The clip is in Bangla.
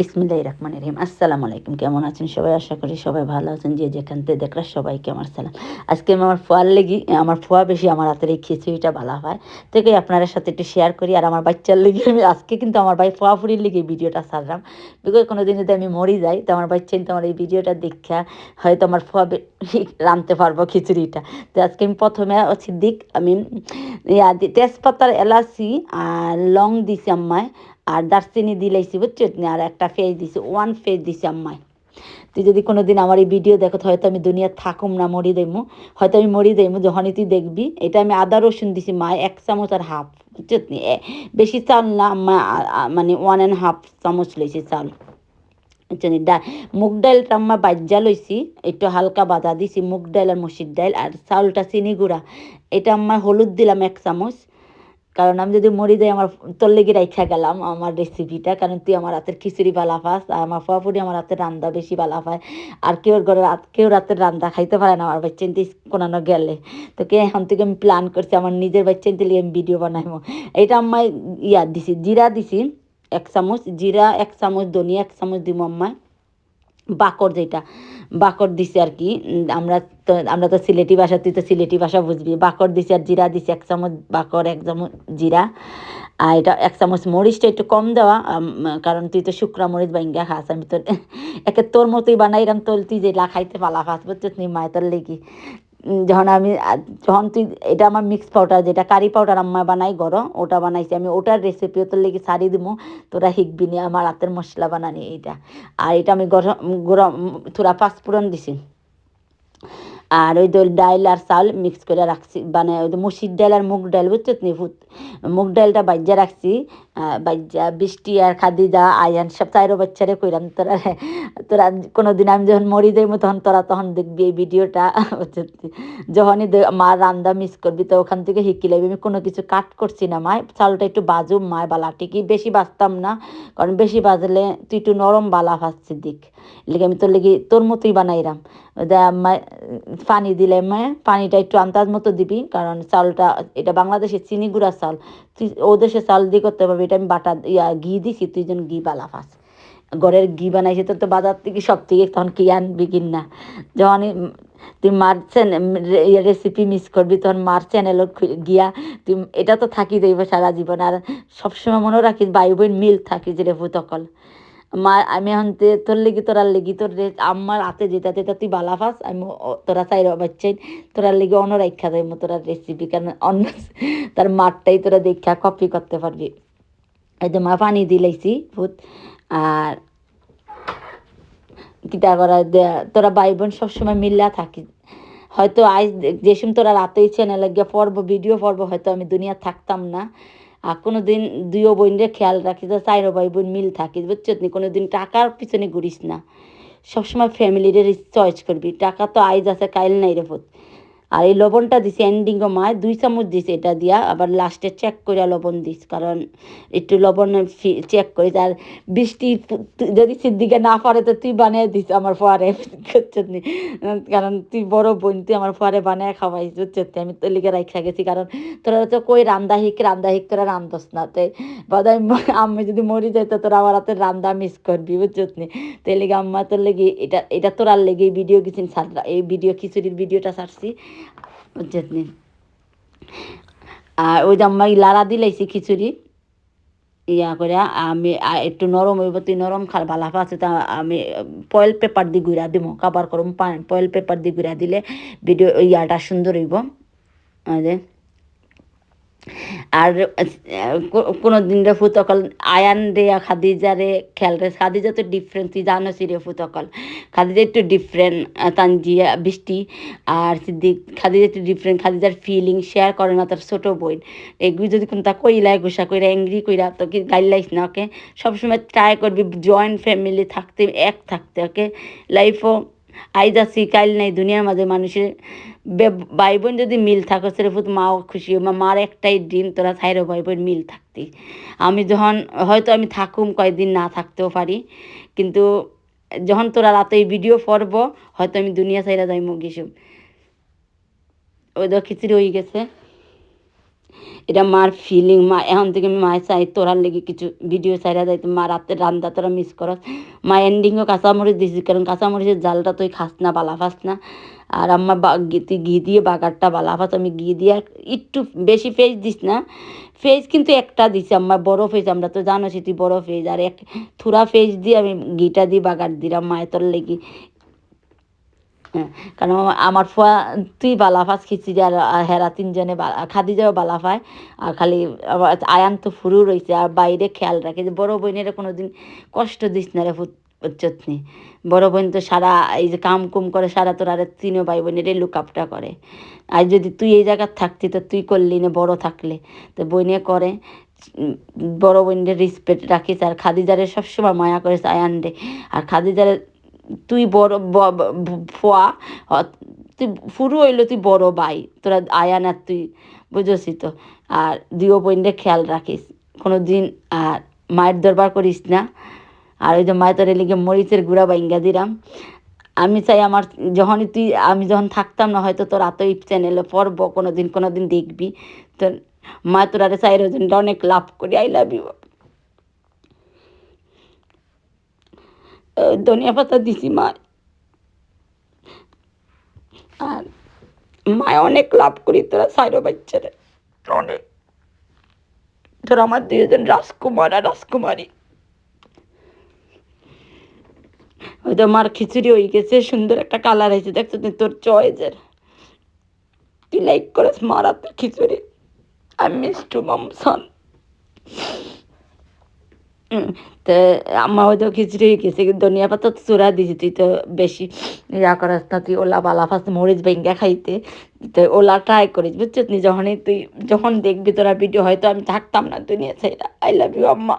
বিসমিল্লাহির রহমানির রহিম। আসসালামু আলাইকুম। কেমন আছেন সবাই? আশা করি সবাই ভালো আছেন। যে যেখান থেকে দেখরা সবাইকে আমার সালাম। আজকে আমি আমার ফুয়ার লেগি আমার ফুয়া বেশি আমার হাতের এই খিচুড়িটা ভালা হয়। থেকে আপনাদের সাথে একটু শেয়ার করি। আর আমার বাচ্চার লেগে আমি আজকে কিন্তু আমার ভাই ফুয়াফুরির লেগে ভিডিওটা ছাড়লাম। বিকজ কোনোদিন যদি আমি মরি যাই তো আমার বাচ্চা কিন্তু আমার এই ভিডিওটা দেখা হয়তো আমার ফুয়া রাঁধতে পারবো খিচুড়িটা। তো আজকে আমি প্রথমে সিদ্দিক আমি তেজপাতার এলাচি আর লং দিছি আম্মায়। আর দারচিনি দিলাইছি বুঝছো আর একটা ফেস দিছি, ওয়ান ফেস দিছি আম্মায়। তুই যদি কোনোদিন আমার এই ভিডিও দেখো হয়তো আমি দুনিয়া থাকুম না, মরি দেবো। হয়তো আমি মরি দেবো যখনই তুই দেখবি। এটা আমি আদা রসুন দিছি মায় 1 চামচ আর হাফ, বুঝছো বেশি চাল না আম্মা, মানে 1.5 চামচ লইছি চাল। বুঝছো মুগ ডালটা আম্মা বাজ্যা লইছি, একটু হালকা বাজা দিছি মুগ ডাল আর মসুর ডাল। আর চাউলটা চিনি গুঁড়া, এটা আম্মা হলুদ দিলাম 1 চামচ। কারণ আমি যদি মরি যাই আমার তোর লেগে রাইখা গেলাম আমার রেসিপিটা, কারণ তুই আমার হাতের খিচুড়ি বালা পাস আর আমার ফুয়াফুরি আমার হাতের রান্না বেশি বালা পায়। আর কেউ রাতের রান্না খাইতে পারে না আমার বাচ্চান্তি কোনানো গেলে। তো এখন থেকে আমি প্ল্যান করছি আমার নিজের বাচ্চান্তি লিয়ে আমি ভিডিও বানাইবো। এটা আম্মায় দিছি জিরা দিছি 1 চামচ, জিরা 1 চামচ, ধনিয়া 1 চামচ দিব আম্মায়। বাকর যেটা বাকর দিছি আর কি, আমরা তো সিলেটি ভাষা, তুই তো সিলেটি ভাষা বুঝবি। বাকর দিছি আর জিরা দিছি 1 চামচ বাকর, 1 চামচ জিরা। আর এটা 1 চামচ মরিচটা একটু কম দেওয়া, কারণ তুই তো শুকনা মরিচ বাইঙ্গা খাস, আমি তোর একে তোর মতোই বানাইলাম। তোর তুই যেটা খাইতে পালা খাস বুঝছিস নি মায়ের তোর লেগি। যখন তুই এটা আমার মিক্স পাউডার, যেটা কারি পাউডার আম্মা বানাই গরম, ওটা বানাইছি আমি। ওটার রেসিপিও তোর লেগে ছাড়ি দিব, তোরা শিখবি নি আমার হাতের মশলা বানানি এইটা। আর এটা আমি গরম গরম তোরা পাঁচফোড়ন দিছি। আর ওই ডাইল আর চাল মিক্স করে রাখছি, মানে ওই মসুর ডাল আর মুগ ডাল বুঝছো নি মুগ ডালটা বাজ্যা রাখছি। বাজ্যা বৃষ্টি আর খাদিজা আয়ান সব চাইরো বাচ্চারে কইরাম তোরা তোরা কোনোদিন আমি যখন মরি যাইব তখন দেখবি এই ভিডিওটা। যখনই মা রান্দা মিস করবি তো ওখান থেকে শিখি লাগবি। আমি কোনো কিছু কাট করছি না মায়, চালটা একটু বাজুম মায় বালা ঠিকই, বেশি বাজতাম না, কারণ বেশি বাজলে তুই একটু নরম বালা ফাঁসছি দিক লেগে আমি তোর লেগে তোর মতোই বানাইরাম। পানি দিলে পানিটা একটু আন্দাজ মতো দিবি, কারণ চাউলটা এটা বাংলাদেশের চিনি গুঁড়া চাউল, তুই ও দেশের চাউল দিয়ে করতে পারবি। এটা আমি ঘি দিছি, তুই যেন ঘি বালা ফাস। ঘরের ঘি বানাইছে তোর তো বাজার থেকে সব থেকে, তখন কি আনবি কিন না। যখন তুই মার রেসিপি মিস করবি তখন মার চ্যানেল গিয়া তুই এটা তো থাকি যাইব সারা জীবন। আর সবসময় মনে রাখিস ভাই বোন মিল থাকি যে রেফু তকল মা। আমি এখন তোর লেগে তোরার লেগে তোর আমার হাতে যেটা যেটা তুই বালা ফাস, আমি তোরা চাইর বাচ্চাই তোরার লেগে অন্য রাখা যাইব তোরার রেসিপি, কারণ অন্য তার মারটাই তোরা দেখা কপি করতে পারবি। এই যে মা পানি দিলাইছি ভূত। আর কিটা করা তোরা ভাই বোন সবসময় মিল্লা থাকি। হয়তো আজ যেসম তোরা রাতেই চ্যানেলে গিয়ে পড়বো ভিডিও পড়বো, হয়তো আমি দুনিয়া থাকতাম না। আর কোনো দিন দুইও বোনরে খেয়াল রাখিস, চাইরো ভাই বোন মিল থাকিস বুঝছো নি। কোনো দিন টাকার পিছনে ঘুরিস না, সবসময় ফ্যামিলির চয়েস করবি। টাকা তো আইজ আছে কাইল নাই রে ভূত। আর এই লবণটা দিছি এন্ডিং মায় 2 চামচ দিছি, এটা দিয়া আবার লাস্টে চেক করে লবণ দিস, কারণ একটু লবণ চেক করিস। আর বৃষ্টি যদি সিদ্দিকে না পারে তো তুই বানিয়ে দিস আমার ফোয়ারে বুঝছি, কারণ তুই বড় বোন, তুই আমার ফোয়ারে বানিয়ে খাওয়াইস বুঝছি। আমি তো লিখে রাখা গেছি, কারণ তোরা তো কই রান্দা হিক তোরা রান্ধস না। তো বাদাই আমি যদি মরি যাই তো তোরা আমার হাতে রান্দা মিস করবি বুঝছিস নি। তো এই লেগে আম্মা তোর লেগে এটা তোরার লেগে ভিডিও কিছু ছাড়া, এই ভিডিও খিচুড়ির ভিডিওটা ছাড়ছি বুঝছিস নি। আর ওই যে আম্মা লাড়া দিলাইছি খিচুড়ি করে। আমি একটু নরম হইব, তুই নরম ভালা আছে তা আমি ফয়েল পেপার দিয়ে গুঁড়া দিব, কাবার করম ফয়েল পেপার দিয়ে গুঁড়া দিলে ভিডিও সুন্দর হইব। যে আর কোনো দিন রে ফুতকল আয়ান রে খাদিজারে খেল রে, খাদিজা তো ডিফারেন্ট তুই জানোস রে ফুতকল। খাদিজা একটু ডিফারেন্ট, তানজিয়া বৃষ্টি আর সিদ্দিক খাদিজা একটু ডিফারেন্ট। খাদিজার ফিলিং শেয়ার করে না তার ছোটো বোন। এগুলি যদি কোনটা কইলাই গুসা কইরা অ্যাংরি কইরা তো কি গাইলাইস না। ওকে সবসময় ট্রাই করবি জয়েন্ট ফ্যামিলি থাকতে, এক থাকতে। ওকে লাইফও আইজ আছি কাইল নাই, দুনিয়ার মাঝে মানুষের ভাই বোন যদি মিল থাকো সেরফুত মাও খুশি। মার একটাই ড্রিম তোরা ছাইরো ভাই বোন মিল থাকতি। আমি যখন হয়তো আমি থাকুম কয়েকদিন না থাকতেও পারি, কিন্তু যখন তোরা রাতে এই ভিডিও পড়ব হয়তো আমি দুনিয়া ছাইরা যাইমু গেছুম। ওই তো খিচুড়ি হয়ে গেছে। এটা মার ফিলিং। মা এখন থেকে আমি মায়ের চাই তোরার লেগে কিছু ভিডিও চাইরা যাইতে মা রাতে রান্দা তোরা মিস করস। মা এন্ডিংও কাঁচামরিচ দিছি, কারণ কাঁচামরিচের জালটা তুই খাস না, বালা ফাস না। আর আম্মা তুই ঘি দিয়ে বাগারটা বালা ফাস, আমি ঘি দিয়ে একটু বেশি ফেস দিস না। ফেস কিন্তু একটা দিছি আম্মা, বড় ফেস, আমরা তো জানোছি তুই বড় ফেস। আর এক থুরা ফেস দিয়ে আমি ঘিটা দিয়ে বাগার দিলাম মায়ের তোর লেগে। হ্যাঁ, কারণ আমার ফুয়া তুই বালাফাস খিচিড়ি, আর হেরা তিনজনে খাদিজাও বালাফায়। আর খালি আয়ান তো ফুরু রয়েছে, আর বাইরে খেয়াল রাখে যে বড় বোনের কোনো দিন কষ্ট দিস না রে চটনি। বড় বোন তো সারা এই যে কাম কুম করে সারা, তোর আর তিনও ভাই বোনের লুক আপটা করে। আর যদি তুই এই জায়গার থাকতি তো তুই করলি না, বড় থাকলে তো বইনে করে। বড় বোনের রেসপেক্ট রাখিস। আর খাদিজারে সবসময় মায়া করিস আয়ান রে। আর খাদিজারে তুই বড় ফুয়া, তুই ফুরু হইলো তুই বড় ভাই, তোরা আয়ান আর তুই বুঝছি তো। আর দুইও বোনরে খেয়াল রাখিস কোনো দিন। আর মায়ের দরবার করিস না। আর ওই যে মায়ের তোর লিগে মরিচের গুঁড়া বাইঙ্গা দিলাম। আমি চাই আমার যখনই তুই, আমি যখন থাকতাম না হয়তো তোর এত চ্যানেলে পড়ব কোনো দিন দেখবি তোর মা তোর আরে চাই রোজনটা অনেক লাভ করি। I love you. ধনিয়া পাতা দিছি মা। আর মায় অনেক লাভ করি, তোরা সাইরো বাচ্চারা অনেক। তোর আমার দুজন রাজকুমার আর রাজকুমারী। হয়তো মার খিচুড়ি হয়ে গেছে, সুন্দর একটা কালার হয়েছে, দেখছো তুই তোর চয়েসের। তুই লাইক করিস মার হাতের খিচুড়ি। আই মিস টু মাম সন। তো আমার হয়তো খিচুড়ি হয়ে গেছে, ধনিয়া পাতা তো চূড়া দিছি, তুই তো বেশি ইয়া করাস না। তুই ওলা বালা ফার্স্ট মরিচ ভেঙ্গা খাইতে, তো ওলা ট্রাই করিস বুঝছিস নি। যখন দেখবি তোরা ভিডিও, হয়তো আমি থাকতাম না দুনিয়া ছেড়ে। আই লাভ ইউ আম্মা।